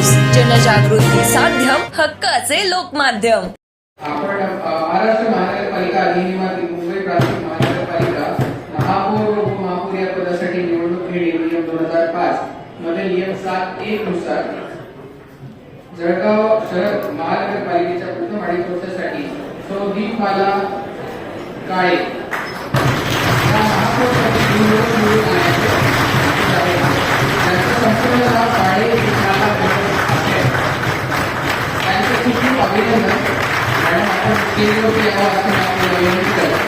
News जनजागृती साध्यम हक्काचे लोकमाध्यम। आपण महाराष्ट्र महानगरपालिका अधिनियमातील मुंबई प्रांतिक महानगरपालिका महापौर व उपमहापौर या पदासाठी निवडणूक घेणे नियम 2005 मध्ये नियम 7(1) नुसार जळगाव शहर महानगरपालिकेच्या प्रथम अडीच वर्षासाठी दीपमाला काळे या महापौरपदी निवडून आल्या आहेत। त्यांचं संपूर्ण नाव काळे दीपमाला आहे। त्यांचे खूप खूप अभिनंदन। मॅडम आपण केंद्रावर यावं असं मी आपल्याला विनंती करतो।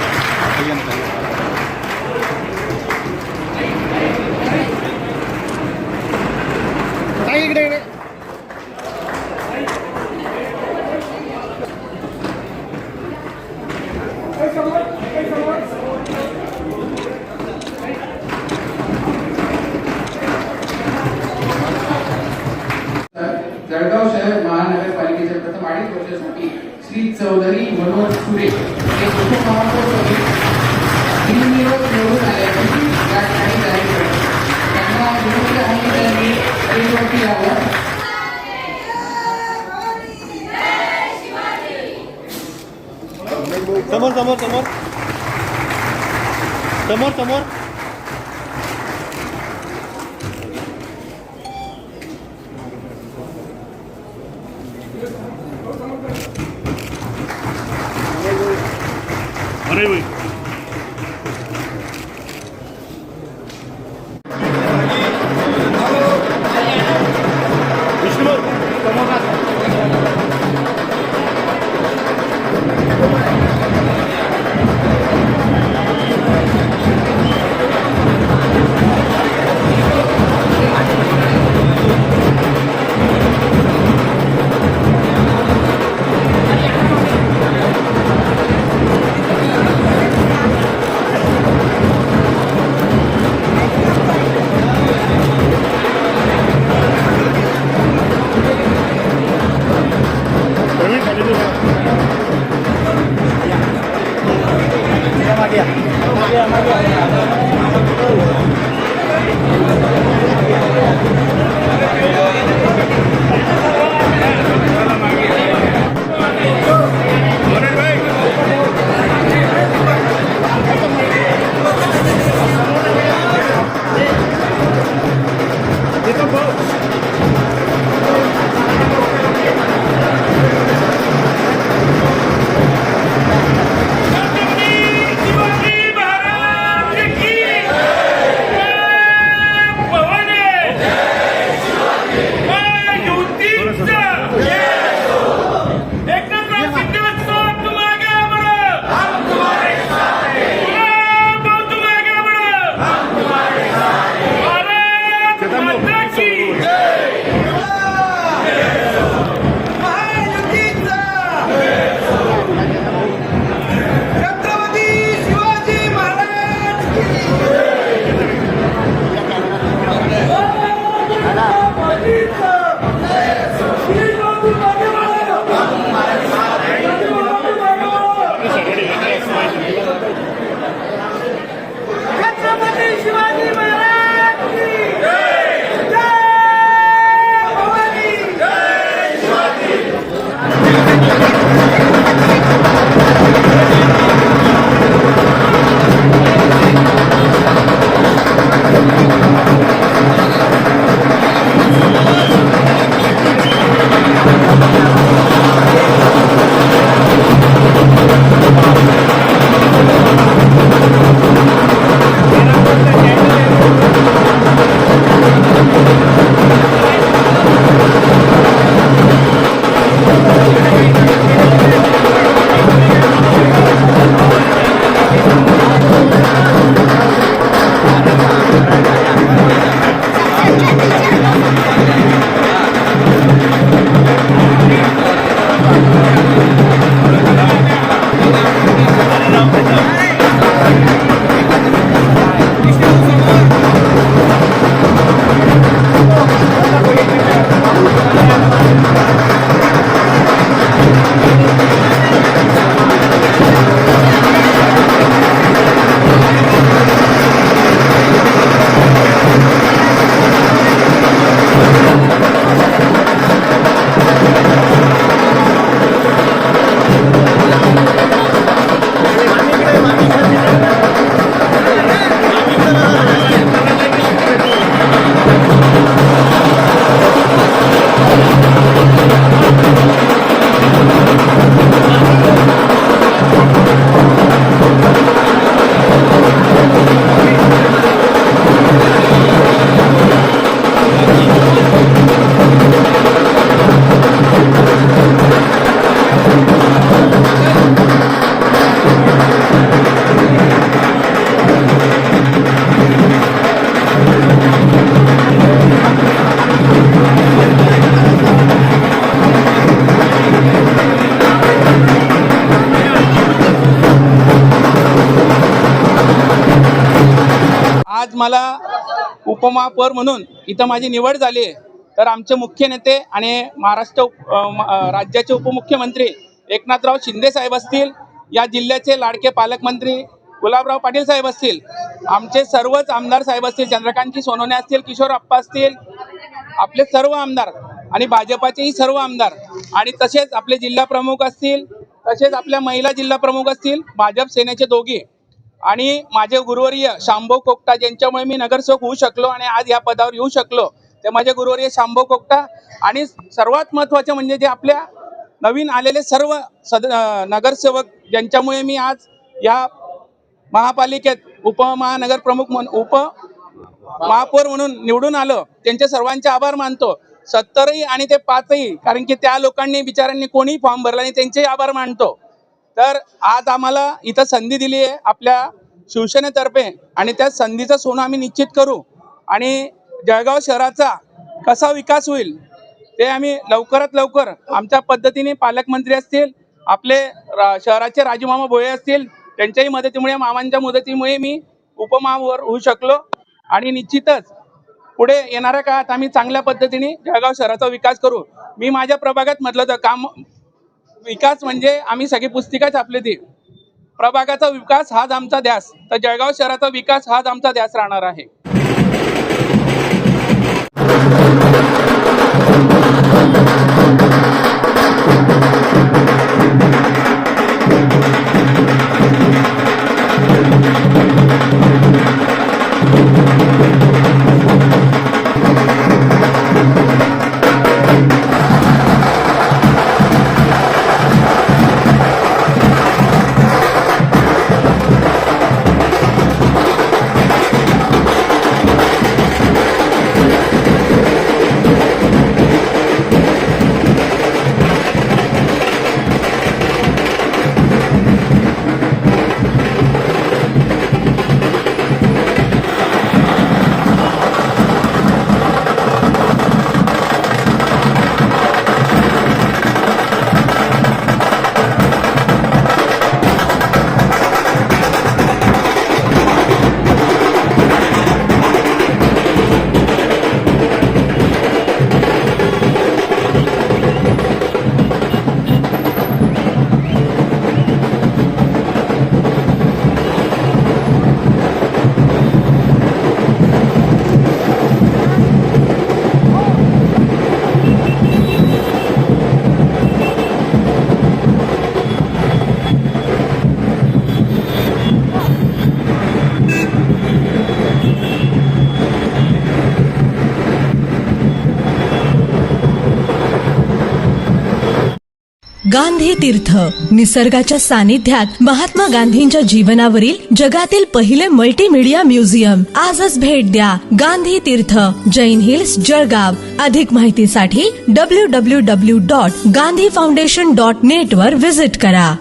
जळगाव शहर महानगरपालिकेच्या प्रथम अडीच वर्षासाठी श्री चौधरी मनोज सुरेश हे उपमहापौरपदी बिनविरोध निवडून आले असून या ठिकाणी जाहीर करतो। त्यांना विनंती आहे की त्यांनी स्टेजवरती यावं। समोर समोर समोर समोर समोर अरे भाई मला उपमहापौर म्हणून इथं माझी निवड झाली आहे, तर आमचे मुख्य नेते आणि राज्याचे उपमुख्यमंत्री एकनाथराव शिंदे साहेब असतील, या जिल्ह्याचे लाडके पालकमंत्री गुलाबराव पाटील साहेब असतील, आमचे सर्वच आमदार साहेब असतील, चंद्रकांतजी सोनवणे असतील, किशोर अप्पा असतील, आपले सर्व आमदार आणि भाजपाचेही सर्व आमदार आणि तसेच आपले जिल्हा प्रमुख असतील, तसेच आपल्या महिला जिल्हा प्रमुख असतील, भाजप सेनेचे दोघी आणि माझे गुरुवर्य शांभव कोकटा, ज्यांच्यामुळे मी नगरसेवक होऊ शकलो आणि आज या पदावर येऊ शकलो, ते माझे गुरुवर्य शांभव कोकटा आणि सर्वात महत्त्वाचे म्हणजे जे आपल्या नवीन आलेले सर्व नगरसेवक, ज्यांच्यामुळे मी आज या महापालिकेत उपमहापौर म्हणून निवडून आलो, त्यांचे सर्वांचे आभार मानतो. 70ही आणि ते 5ही, कारण की त्या लोकांनी बिचारांनी कोणीही फॉर्म भरला नाही, त्यांचेही आभार मानतो. तर आज आम्हाला इथं संधी दिली आहे आपल्या शिवसेनेतर्फे आणि त्या संधीचं सोनं आम्ही निश्चित करू आणि जळगाव शहराचा कसा विकास होईल ते आम्ही लवकरात लवकर आमच्या पद्धतीने, पालकमंत्री असतील, आपले शहराचे राजूमामा भोये असतील, त्यांच्याही मदतीमुळे, मामांच्या मदतीमुळे मी उपमहापौर होऊ शकलो आणि निश्चितच पुढे येणाऱ्या काळात आम्ही चांगल्या पद्धतीने जळगाव शहराचा विकास करू. मी माझ्या प्रभागात म्हटलं तर काम विकास म्हणजे आम्ही सगळी पुस्तिका छापली ती, प्रभागाचा विकास हाच आमचा ध्यास, तर जळगाव शहराचा विकास हाच आमचा ध्यास राहणार आहे. गांधी तीर्थ, निसर्गाच्या सानिध्यात महात्मा गांधींच्या जीवनावरील जगातील पहिले मल्टीमीडिया म्युझियम. आजच भेट द्या. गांधी तीर्थ, जैन हिल्स, जळगाव. अधिक माहितीसाठी www.gandhifoundation.net वर व्हिजिट करा.